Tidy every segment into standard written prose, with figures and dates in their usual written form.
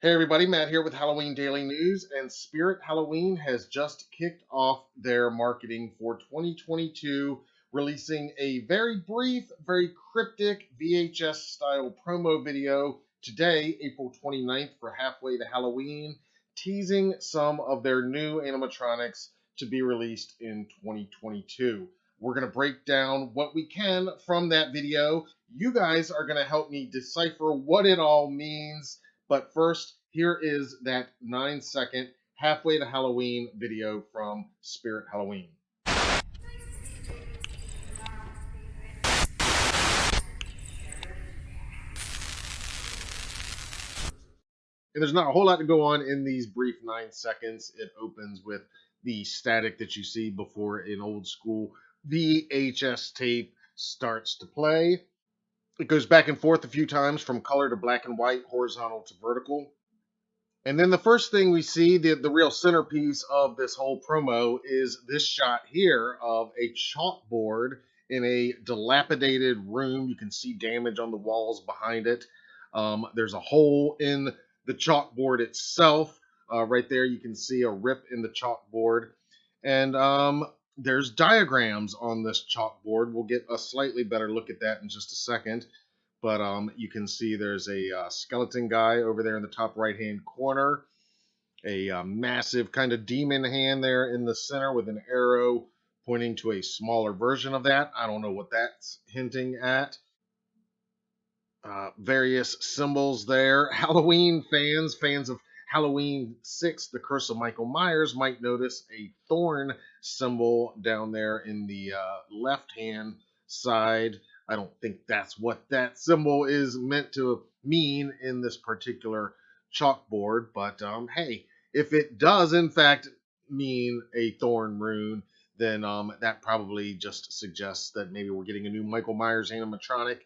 Hey everybody, Matt here with Halloween Daily News, and Spirit Halloween has just kicked off their marketing for 2022, releasing a very brief, very cryptic VHS-style promo video today, April 29th, for halfway to Halloween, teasing some of their new animatronics to be released in 2022. We're going to break down what we can from that video. You guys are going to help me decipher what it all means, but first, here is that 9-second halfway to Halloween video from Spirit Halloween. And there's not a whole lot to go on in these brief 9 seconds. It opens with the static that you see before an old school VHS tape starts to play. It goes back and forth a few times from color to black and white, horizontal to vertical. And then the first thing we see, the real centerpiece of this whole promo, is this shot here of a chalkboard in a dilapidated room. You can see damage on the walls behind it. There's a hole in the chalkboard itself. Right there, you can see a rip in the chalkboard. And there's diagrams on this chalkboard. We'll get a slightly better look at that in just a second. But you can see there's a skeleton guy over there in the top right-hand corner. A massive kind of demon hand there in the center with an arrow pointing to a smaller version of that. I don't know what that's hinting at. Various symbols there. Halloween fans of Halloween 6, The Curse of Michael Myers, might notice a thorn symbol down there in the left-hand side. I don't think that's what that symbol is meant to mean in this particular chalkboard, but hey, if it does in fact mean a thorn rune, then that probably just suggests that maybe we're getting a new Michael Myers animatronic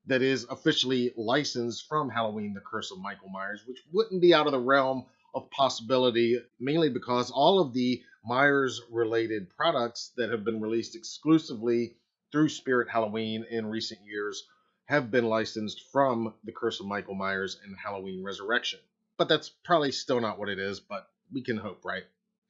that is officially licensed from Halloween, The Curse of Michael Myers, which wouldn't be out of the realm of possibility, mainly because all of the Myers-related products that have been released exclusively through Spirit Halloween in recent years have been licensed from The Curse of Michael Myers and Halloween Resurrection. But that's probably still not what it is, but we can hope, right?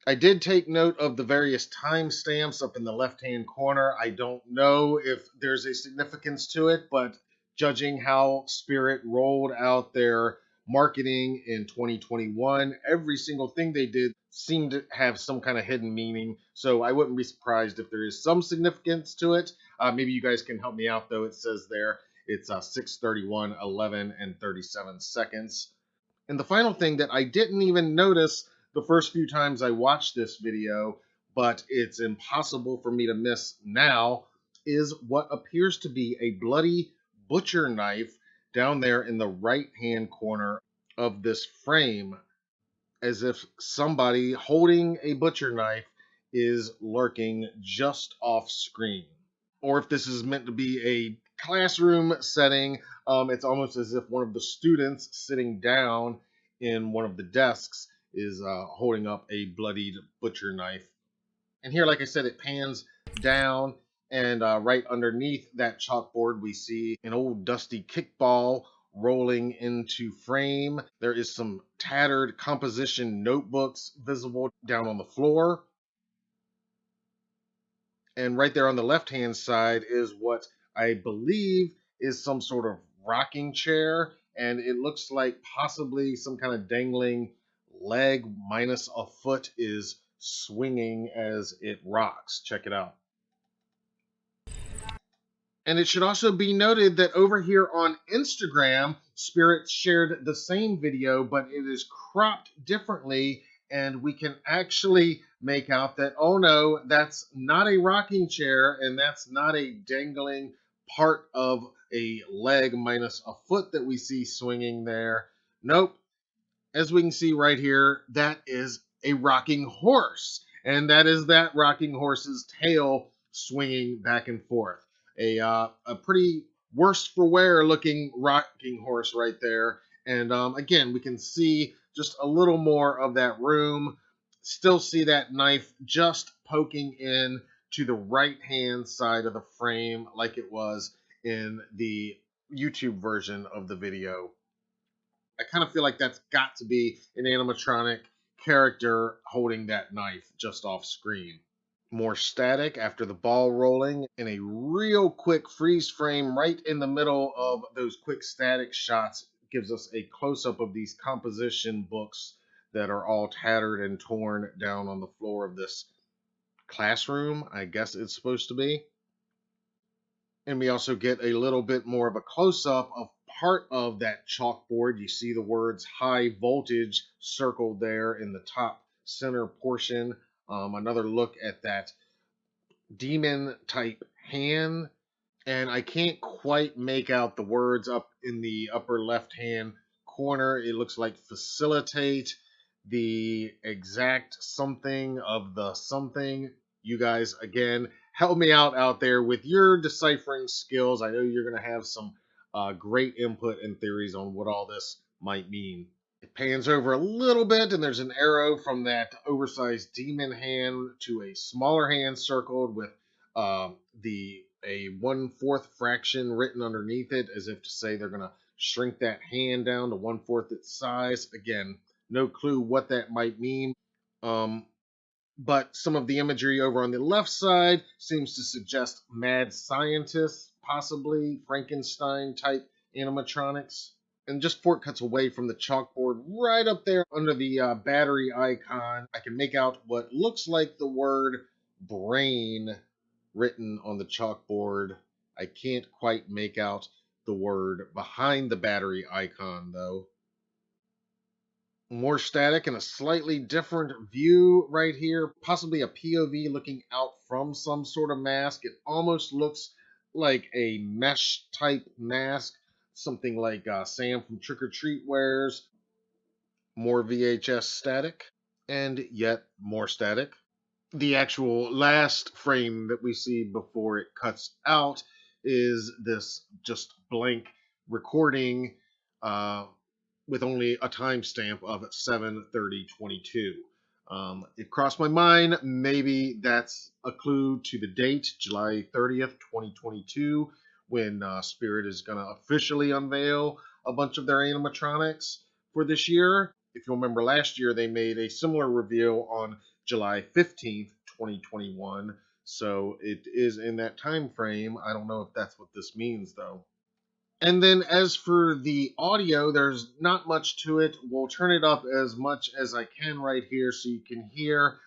I did take note of the various timestamps up in the left-hand corner. I don't know if there's a significance to it, but judging how Spirit rolled out their marketing in 2021, every single thing they did seemed to have some kind of hidden meaning. So I wouldn't be surprised if there is some significance to it. Maybe you guys can help me out, though. It says there it's 6:31, 11, and 37 seconds. And the final thing that I didn't even notice the first few times I watched this video, but it's impossible for me to miss now, is what appears to be a bloody butcher knife down there in the right-hand corner of this frame, as if somebody holding a butcher knife is lurking just off screen. Or if this is meant to be a classroom setting, it's almost as if one of the students sitting down in one of the desks is holding up a bloodied butcher knife. And here, like I said, it pans down, and right underneath that chalkboard, we see an old dusty kickball rolling into frame. There is some tattered composition notebooks visible down on the floor. And right there on the left-hand side is what I believe is some sort of rocking chair. And it looks like possibly some kind of dangling leg minus a foot is swinging as it rocks. Check it out. And it should also be noted that over here on Instagram, Spirit shared the same video, but it is cropped differently. And we can actually make out that, oh no, that's not a rocking chair, and that's not a dangling part of a leg minus a foot that we see swinging there. Nope. As we can see right here, that is a rocking horse. And that is that rocking horse's tail swinging back and forth. A pretty worse for wear looking rocking horse right there. And again, we can see just a little more of that room. Still see that knife just poking in to the right hand side of the frame like it was in the YouTube version of the video. I kind of feel like that's got to be an animatronic character holding that knife just off screen. More static after the ball rolling, and a real quick freeze frame right in the middle of those quick static shots gives us a close up of these composition books that are all tattered and torn down on the floor of this classroom, I guess it's supposed to be. And we also get a little bit more of a close up of part of that chalkboard. You see the words high voltage circled there in the top center portion. Another look at that demon type hand, and I can't quite make out the words up in the upper left hand corner. It looks like facilitate the exact something of the something. You guys, again, help me out there with your deciphering skills. I know you're going to have some great input and theories on what all this might mean. It pans over a little bit, and there's an arrow from that oversized demon hand to a smaller hand circled with the a 1/4 fraction written underneath it, as if to say they're going to shrink that hand down to 1/4 its size. Again, no clue what that might mean. But some of the imagery over on the left side seems to suggest mad scientists, possibly Frankenstein type animatronics. And just before it cuts away from the chalkboard, right up there under the battery icon, I can make out what looks like the word brain written on the chalkboard. I can't quite make out the word behind the battery icon, though. More static and a slightly different view right here, possibly a POV looking out from some sort of mask. It almost looks like a mesh type mask, something like Sam from Trick or Treat wears. More VHS static, and yet more static. The actual last frame that we see before it cuts out is this just blank recording with only a timestamp of 7:30:22. It crossed my mind, maybe that's a clue to the date, July 30th, 2022, when Spirit is going to officially unveil a bunch of their animatronics for this year. If you'll remember last year, they made a similar reveal on July 15th, 2021. So it is in that time frame. I don't know if that's what this means, though. And then as for the audio, there's not much to it. We'll turn it up as much as I can right here so you can hear.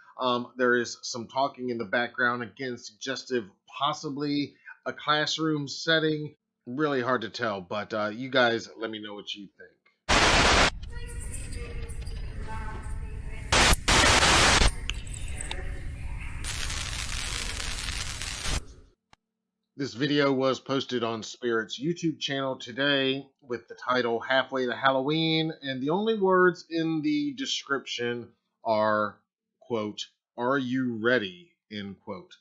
There is some talking in the background, again, suggestive possibly a classroom setting. Really hard to tell, but you guys let me know what you think. This video was posted on Spirit's YouTube channel today with the title Halfway to Halloween, and the only words in the description are, quote, "Are you ready?" end quote.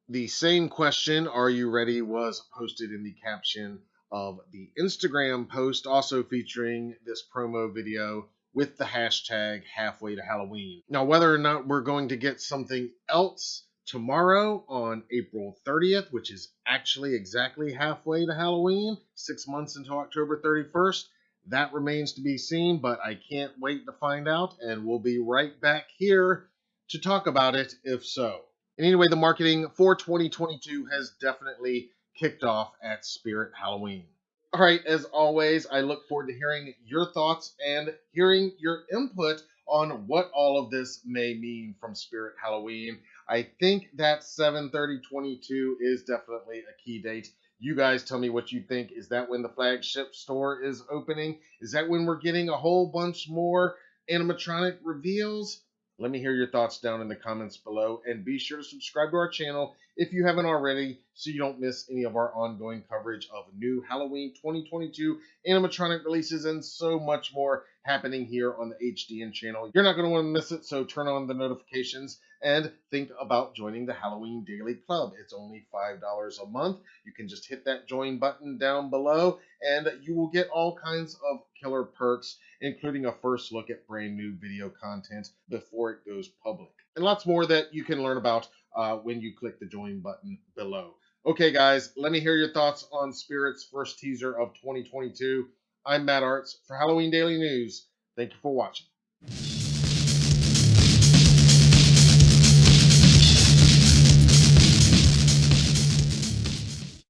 The same question, "Are you ready?" was posted in the caption of the Instagram post, also featuring this promo video with the hashtag Halfway to Halloween. Now, whether or not we're going to get something else tomorrow on April 30th, which is actually exactly halfway to Halloween, 6 months until October 31st, that remains to be seen, but I can't wait to find out, and we'll be right back here to talk about it if so. And anyway, the marketing for 2022 has definitely kicked off at Spirit Halloween. All right, as always, I look forward to hearing your thoughts and hearing your input on what all of this may mean from Spirit Halloween. I think that 7/30/22 is definitely a key date. You guys tell me what you think. Is that when the flagship store is opening? Is that when we're getting a whole bunch more animatronic reveals? Let me hear your thoughts down in the comments below, and be sure to subscribe to our channel if you haven't already so you don't miss any of our ongoing coverage of new Halloween 2022 animatronic releases and so much more happening here on the HDN channel. You're not going to want to miss it, so turn on the notifications and think about joining the Halloween Daily Club. It's only $5 a month. You can just hit that join button down below, and you will get all kinds of killer perks, including a first look at brand new video content before it goes public. And lots more that you can learn about when you click the join button below. Okay, guys, let me hear your thoughts on Spirit's first teaser of 2022. I'm Matt Arts for Halloween Daily News. Thank you for watching.